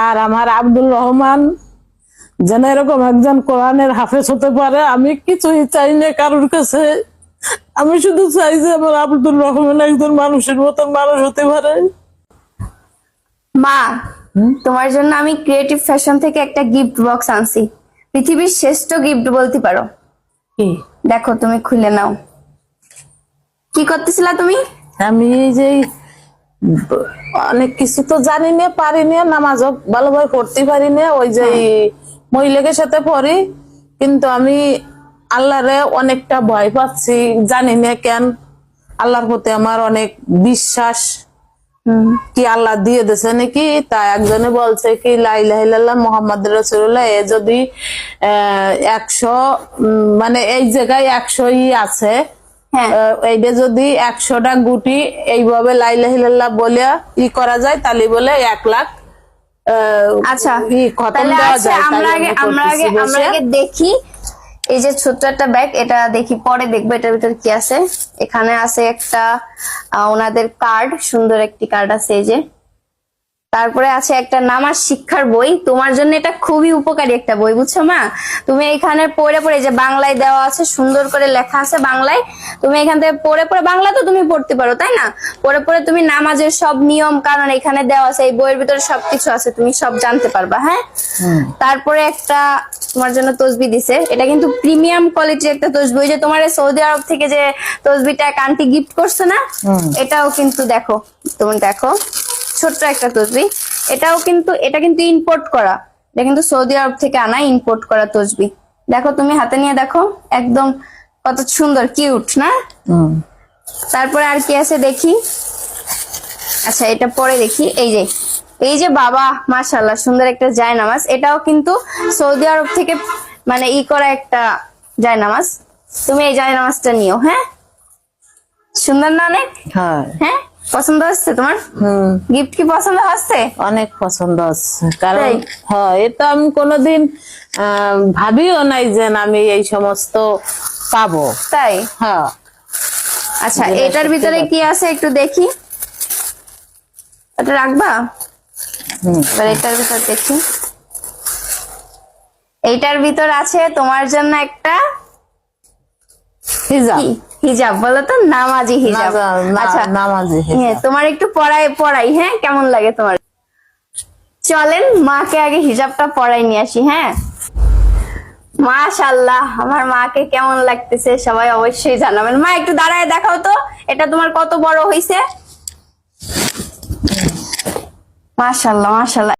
আর আমার আব্দুল রহমান যেন এরকম একজন কোরআনের হাফেজ হতে পারে। আমি কিছুই চাই না কারোর কাছে, আমি শুধু চাই যে আমার আব্দুল রহমান একজন মানুষের মতন মানুষ হতে পারে। মা, তোমার জন্য আমি ক্রিয়েটিভ ফ্যাশন থেকে একটা গিফট বক্স আনছি। পৃথিবীর শ্রেষ্ঠ গিফট বলতে পারো। কি? দেখো, তুমি খুলে নাও। কি করতেছিলা তুমি? আমি এই যে অনেক কিছু তো জানি না, পারি না, নামাজও ভালোভাবে পড়তে পারি না, ওই যে মহিলাদের সাথে পড়ি, কিন্তু আমি আল্লাহরে অনেকটা ভয় পাচ্ছি, জানি না কেন। আল্লাহর প্রতি আমার অনেক বিশ্বাস, কি আল্লাহ দিয়ে দিছে নাকি। তা একজনে বলছে কি লা ইলাহা ইল্লাল্লাহ মুহাম্মাদুর রাসূলুল্লাহ, এ যদি 100 মানে এই জায়গায় 100 আছে, এইটা যদি 100টা গুটি এইভাবে লা ইলাহা ইল্লাল্লাহ বলে করা যায়, তাহলে বলে 1 লাখ আচ্ছা খতম দেওয়া যায়। আমরা আগে দেখি এই যে ছোট্ট একটা ব্যাগ, এটা দেখি, পরে দেখবো এটার ভিতরে কি আছে। এখানে আছে একটা ওনাদের কার্ড, সুন্দর একটি কার্ড আছে এই যে। তারপরে আছে একটা নামাজ শিক্ষার বই। তোমার জন্য এটা খুবই উপকারী একটা বই, বুঝছো মা। তুমি এখানে পড়ে পড়ে, যে বাংলায় দেওয়া আছে, সুন্দর করে লেখা আছে বাংলায়, তুমি এখান থেকে পড়ে পড়ে, বাংলা তো তুমি পড়তে পারো তাই না, পড়ে পড়ে তুমি নামাজের সব নিয়ম কারণ এখানে দেওয়া আছে, এই বইয়ের ভিতরে সবকিছু আছে, তুমি সব জানতে পারবা। হ্যাঁ, তারপরে একটা তোমার জন্য তসবি দিছে। এটা কিন্তু প্রিমিয়াম কোয়ালিটির একটা তসবি। ওই যে তোমার সৌদি আরব থেকে যে তসবিটা এক আন্টি গিফট করছে না, এটাও কিন্তু দেখো, তুমি দেখো, ছোট্ট একটা তসবি। এটা কিন্তু ইম্পোর্ট করা, এটা কিন্তু সৌদি আরব থেকে আনা ইম্পোর্ট করা তসবি। দেখো, তুমি হাতে নিয়ে দেখো, একদম কত সুন্দর, কিউট না। তারপরে আর কি আছে দেখি। আচ্ছা, এটা পরে দেখি। এই যে বাবা, মাশাআল্লাহ, সুন্দর একটা জায়নামাজ। এটাও কিন্তু সৌদি আরব থেকে মানে করা একটা জায়নামাজ। তুমি এই জায়নামাজটা নিও। হ্যাঁ, সুন্দর না অনেক? হ্যাঁ, পছন্দ হচ্ছে তোমার? গিফট কি পছন্দ হচ্ছে? অনেক পছন্দ হচ্ছে, কারণ এটা আমি কোনোদিন ভাবিও নাই যে আমি এই সমস্ত পাবো। তাই? হ্যাঁ। আচ্ছা, এটার ভিতরে কি আছে একটু দেখি। এটা রাখবা? এবার এটার ভিতর দেখি। এইটার ভিতর আছে তোমার জন্য একটা হিজাব। হিজাব বলো তো, নামাজি হিজাব। আচ্ছা, নামাজি হিজাব। তোমার একটু পড়াই। হ্যাঁ, কেমন লাগে তোমার? চলেন মাকে আগে হিজাবটা পরাই নিয়ে আসি। হ্যাঁ, মাশাআল্লাহ, আমার মাকে কেমন লাগতেছে সবাই অবশ্যই জানাবেন। মা, একটু দাঁড়ায় দেখাও তো, এটা তোমার কত বড় হইছে। মাশাআল্লাহ, মাশাআল্লাহ।